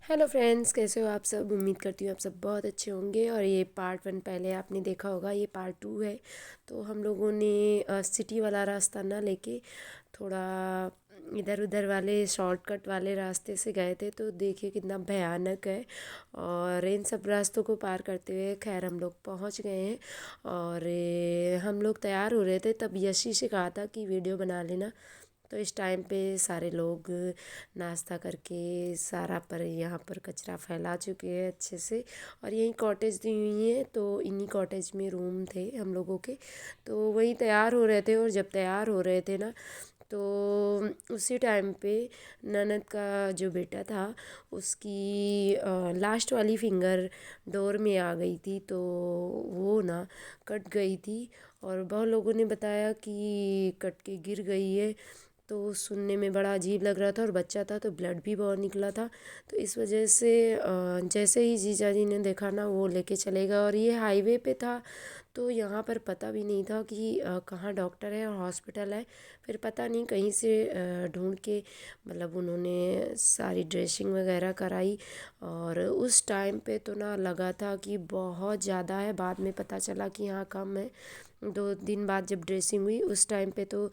Hello friends, कैसे हो आप सब। उम्मीद करती हूँ आप सब बहुत अच्छे होंगे। और ये पार्ट 1 पहले आपने देखा होगा, ये पार्ट 2 है। तो हम लोगों ने सिटी वाला रास्ता ना लेके थोड़ा इधर उधर वाले शॉर्टकट वाले रास्ते से गए थे। तो देखिए कितना भयानक है। और इन सब रास्तों को पार करते हुए खैर हम लोग पहुँच गए हैं। और हम लोग तैयार हो रहे थे, तब यशी से कहा था कि वीडियो बना लेना। तो इस टाइम पे सारे लोग नाश्ता करके सारा पर यहाँ पर कचरा फैला चुके हैं अच्छे से। और यहीं कॉटेज दी हुई हैं, तो इन्हीं कॉटेज में रूम थे हम लोगों के। तो वहीं तैयार हो रहे थे। और जब तैयार हो रहे थे ना, तो उसी टाइम पे ननद का जो बेटा था, उसकी लास्ट वाली फिंगर डोर में आ गई थी। तो वो ना कट गई थी। और बहुत लोगों ने बताया कि कट के गिर गई है। तो सुनने में बड़ा अजीब लग रहा था। और बच्चा था तो ब्लड भी बहुत निकला था। तो इस वजह से जैसे ही जीजा जी ने देखा ना, वो लेके चले गए। और ये हाईवे पे था, तो यहाँ पर पता भी नहीं था कि कहाँ डॉक्टर है और हॉस्पिटल है। फिर पता नहीं कहीं से ढूंढ के, मतलब उन्होंने सारी ड्रेसिंग वगैरह कराई। और उस टाइम पे तो ना लगा था कि बहुत ज़्यादा है। बाद में पता चला कि यहाँ कम है। 2 दिन बाद जब ड्रेसिंग हुई, उस टाइम पे तो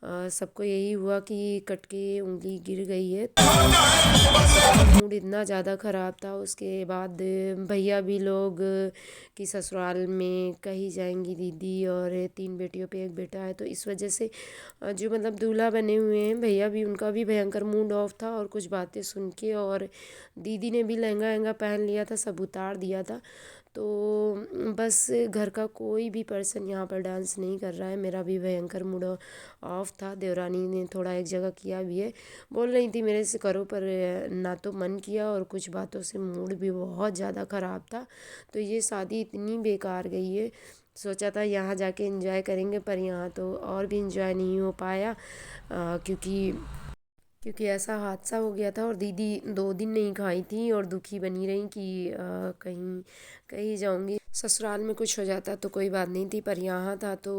सबको यही हुआ कि कट के उंगली गिर गई है। मूड इतना ज़्यादा ख़राब था। उसके बाद भैया भी लोग कि ससुराल में कहीं जाएंगी दीदी, और 3 बेटियों पे एक बेटा है। तो इस वजह से जो मतलब दूल्हा बने हुए हैं भैया भी, उनका भी भयंकर मूड ऑफ था। और कुछ बातें सुन के, और दीदी ने भी लहंगा वहंगा पहन लिया था, सब उतार दिया था। तो बस घर का कोई भी पर्सन यहाँ पर डांस नहीं कर रहा है। मेरा भी भयंकर मूड ऑफ था। देवरानी ने थोड़ा एक जगह किया भी है, बोल रही थी मेरे से करो, पर ना तो मन किया। और कुछ बातों से मूड भी बहुत ज़्यादा ख़राब था। तो ये शादी इतनी बेकार गई है। सोचा था यहाँ जाके एंजॉय करेंगे, पर यहाँ तो और भी एंजॉय नहीं हो पाया। क्योंकि क्योंकि ऐसा हादसा हो गया था। और दीदी 2 दिन नहीं खाई थी और दुखी बनी रही कि कहीं कहीं जाऊंगी। ससुराल में कुछ हो जाता तो कोई बात नहीं थी, पर यहाँ था तो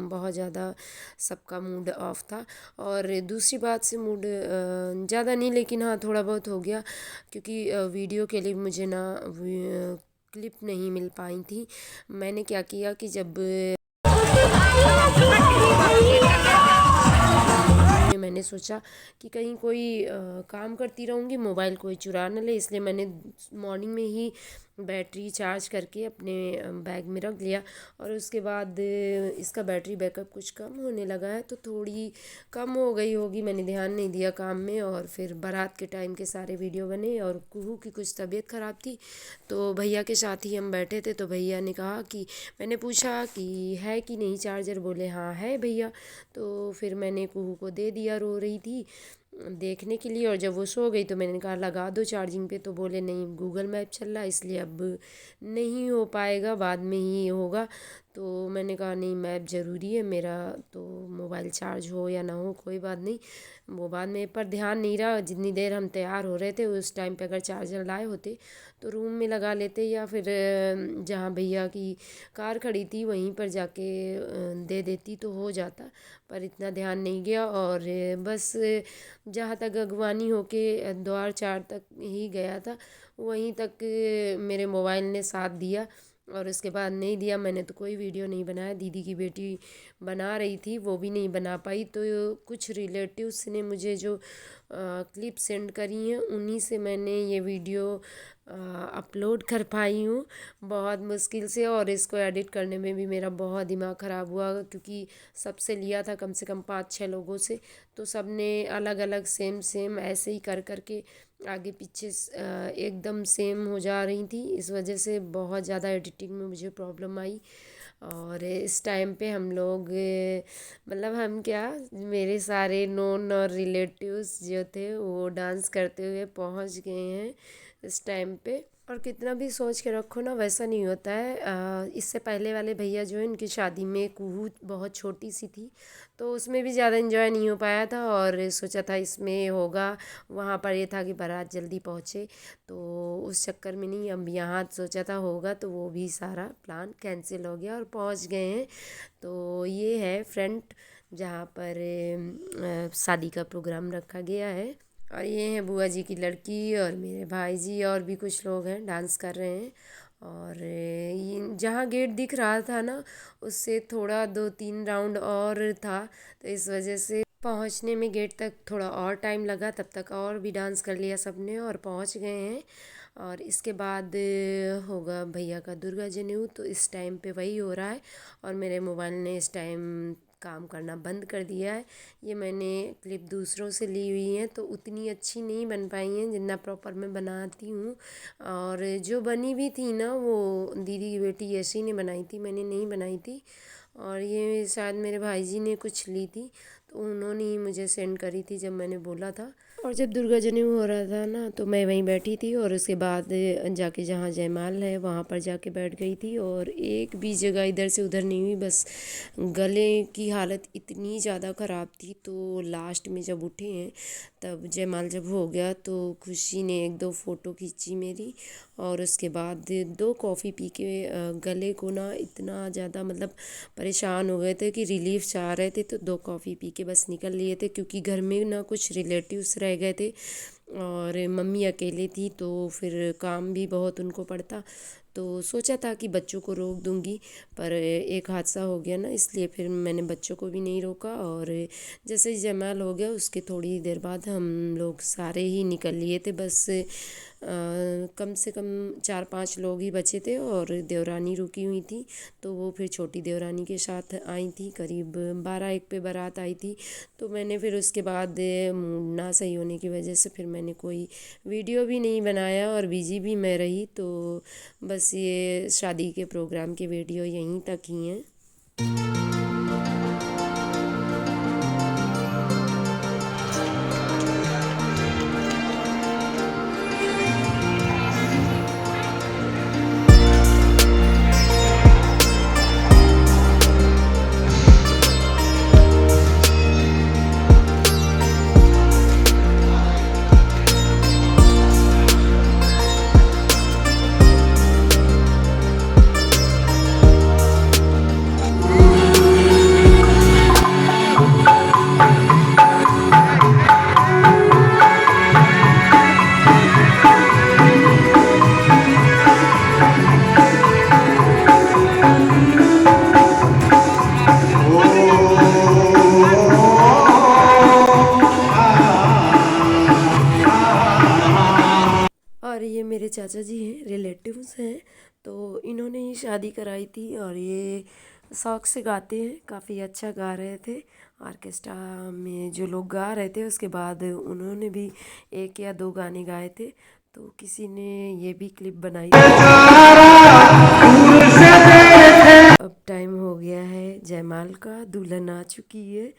बहुत ज़्यादा सबका मूड ऑफ था। और दूसरी बात से मूड ज़्यादा नहीं, लेकिन हाँ थोड़ा बहुत हो गया। क्योंकि वीडियो के लिए मुझे ना क्लिप नहीं मिल पाई थी। मैंने क्या किया कि जब मैंने सोचा कि कहीं कोई काम करती रहूँगी, मोबाइल कोई चुरा न ले, इसलिए मैंने मॉर्निंग में ही बैटरी चार्ज करके अपने बैग में रख लिया। और उसके बाद इसका बैटरी बैकअप कुछ कम होने लगा है, तो थोड़ी कम हो गई होगी, मैंने ध्यान नहीं दिया काम में। और फिर बारात के टाइम के सारे वीडियो बने। और कुहू की कुछ तबीयत ख़राब थी, तो भैया के साथ ही हम बैठे थे। तो भैया ने कहा कि, मैंने पूछा कि है कि नहीं चार्जर, बोले हाँ है भैया। तो फिर मैंने कुहू को दे दिया, रो रही थी देखने के लिए। और जब वो सो गई तो मैंने कहा लगा दो चार्जिंग पे, तो बोले नहीं गूगल मैप चल रहा है, इसलिए अब नहीं हो पाएगा, बाद में ही होगा। तो मैंने कहा नहीं, मैप ज़रूरी है मेरा, तो मोबाइल चार्ज हो या ना हो कोई बात नहीं, वो बाद में, पर ध्यान नहीं रहा। जितनी देर हम तैयार हो रहे थे उस टाइम पे अगर चार्जर लाए होते तो रूम में लगा लेते, या फिर जहाँ भैया की कार खड़ी थी वहीं पर जाके दे देती तो हो जाता। पर इतना ध्यान नहीं गया। और बस जहाँ तक अगवानी होके द्वार 4 तक ही गया था, वहीं तक मेरे मोबाइल ने साथ दिया। और उसके बाद नहीं दिया। मैंने तो कोई वीडियो नहीं बनाया। दीदी की बेटी बना रही थी, वो भी नहीं बना पाई। तो कुछ रिलेटिव्स ने मुझे जो क्लिप सेंड करी हैं, उन्हीं से मैंने ये वीडियो अपलोड कर पाई हूँ बहुत मुश्किल से। और इसको एडिट करने में भी मेरा बहुत दिमाग ख़राब हुआ, क्योंकि सबसे लिया था कम से कम 5-6 लोगों से। तो सब ने अलग अलग सेम सेम ऐसे ही कर कर के आगे पीछे एकदम सेम हो जा रही थी। इस वजह से बहुत ज़्यादा एडिटिंग में मुझे प्रॉब्लम आई। और इस टाइम पे हम लोग मतलब हम क्या, मेरे सारे नोन और रिलेटिव्स जो थे वो डांस करते हुए पहुंच गए हैं इस टाइम पे। और कितना भी सोच के रखो ना, वैसा नहीं होता है। इससे पहले वाले भैया जो है, उनकी शादी में कुहू बहुत छोटी सी थी, तो उसमें भी ज़्यादा इन्जॉय नहीं हो पाया था। और सोचा था इसमें होगा, वहाँ पर ये था कि बारात जल्दी पहुँचे, तो उस चक्कर में नहीं, अब यहाँ सोचा था होगा, तो वो भी सारा प्लान कैंसिल हो गया और पहुँच गए हैं। तो ये है फ्रंट, जहाँ पर शादी का प्रोग्राम रखा गया है। और ये हैं बुआ जी की लड़की और मेरे भाई जी और भी कुछ लोग हैं डांस कर रहे हैं। और ये जहाँ गेट दिख रहा था ना, उससे थोड़ा 2-3 राउंड और था, तो इस वजह से पहुँचने में गेट तक थोड़ा और टाइम लगा। तब तक और भी डांस कर लिया सबने और पहुँच गए हैं। और इसके बाद होगा भैया का दुर्गा जनेऊ, तो इस टाइम पे वही हो रहा है। और मेरे मोबाइल ने इस टाइम काम करना बंद कर दिया है। ये मैंने क्लिप दूसरों से ली हुई हैं, तो उतनी अच्छी नहीं बन पाई हैं जितना प्रॉपर मैं बनाती हूँ। और जो बनी भी थी ना, वो दीदी की बेटी ऐसी ने बनाई थी, मैंने नहीं बनाई थी। और ये शायद मेरे भाई जी ने कुछ ली थी, तो उन्होंने ही मुझे सेंड करी थी जब मैंने बोला था। और जब दुर्गा जनेऊ हो रहा था ना, तो मैं वहीं बैठी थी और उसके बाद जाके जहाँ जयमाल है वहाँ पर जाके बैठ गई थी। और एक भी जगह इधर से उधर नहीं हुई, बस गले की हालत इतनी ज़्यादा ख़राब थी। तो लास्ट में जब उठे हैं, तब जयमाल जब हो गया, तो खुशी ने 1-2 फ़ोटो खींची मेरी। और उसके बाद 2 कॉफ़ी पी के गले को ना इतना ज़्यादा मतलब परेशान हो गए थे कि रिलीफ चाह रहे थे, तो 2 कॉफ़ी पी के बस निकल लिए थे। क्योंकि घर में ना कुछ रिलेटिव्स रह गए थे और मम्मी अकेले थी, तो फिर काम भी बहुत उनको पड़ता। तो सोचा था कि बच्चों को रोक दूंगी, पर एक हादसा हो गया ना, इसलिए फिर मैंने बच्चों को भी नहीं रोका। और जैसे ही जयमाल हो गया, उसके थोड़ी देर बाद हम लोग सारे ही निकल लिए थे। बस कम से कम 4-5 लोग ही बचे थे और देवरानी रुकी हुई थी, तो वो फिर छोटी देवरानी के साथ आई थी। करीब 12-1 पे बारात आई थी। तो मैंने फिर उसके बाद मूड ना सही होने की वजह से फिर मैंने कोई वीडियो भी नहीं बनाया और बिजी भी मैं रही। तो बस ये शादी के प्रोग्राम के वीडियो यहीं तक ही हैं। और ये मेरे चाचा जी हैं, रिलेटिव्स हैं, तो इन्होंने ही शादी कराई थी। और ये शौक से गाते हैं, काफ़ी अच्छा गा रहे थे। ऑर्केस्ट्रा में जो लोग गा रहे थे, उसके बाद उन्होंने भी 1 या 2 गाने गाए थे। तो किसी ने ये भी क्लिप बनाई। अब टाइम हो गया है जयमाल का, दुल्हन आ चुकी है।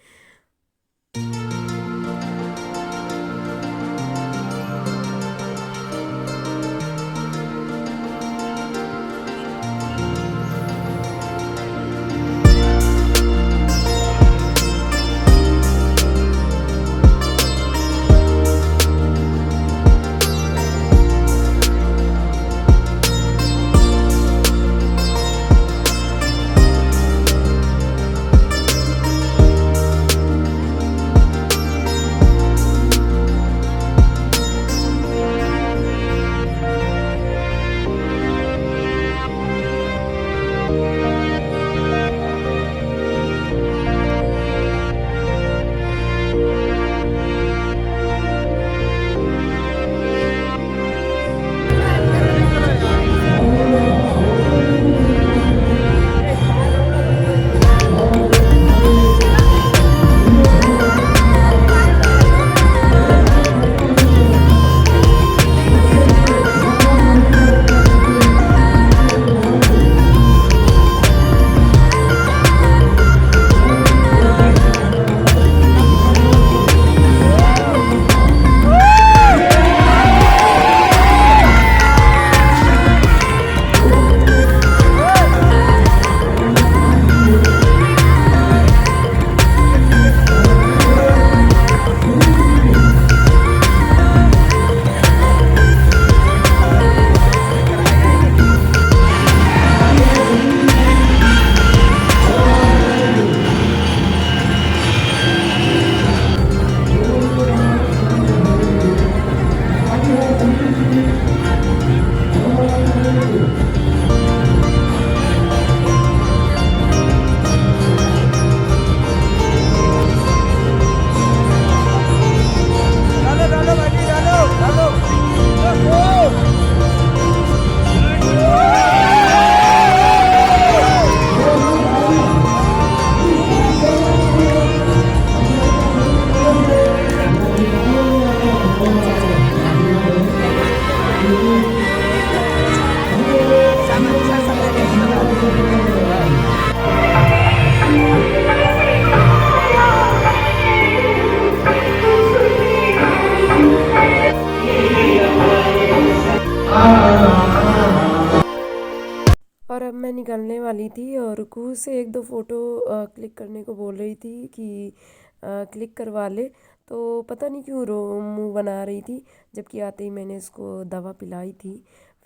निकलने वाली थी और कुहू से एक दो फ़ोटो क्लिक करने को बोल रही थी कि क्लिक करवा ले। तो पता नहीं क्यों रो मुंह बना रही थी, जबकि आते ही मैंने इसको दवा पिलाई थी,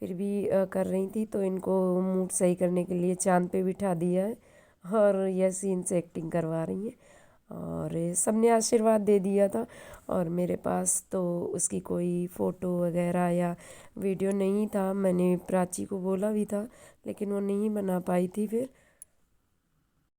फिर भी कर रही थी। तो इनको मूड सही करने के लिए चांद पे बिठा दिया है और यह सीन से एक्टिंग करवा रही हैं। और सबने आशीर्वाद दे दिया था और मेरे पास तो उसकी कोई फ़ोटो वगैरह या वीडियो नहीं था। मैंने प्राची को बोला भी था लेकिन वो नहीं बना पाई थी फिर।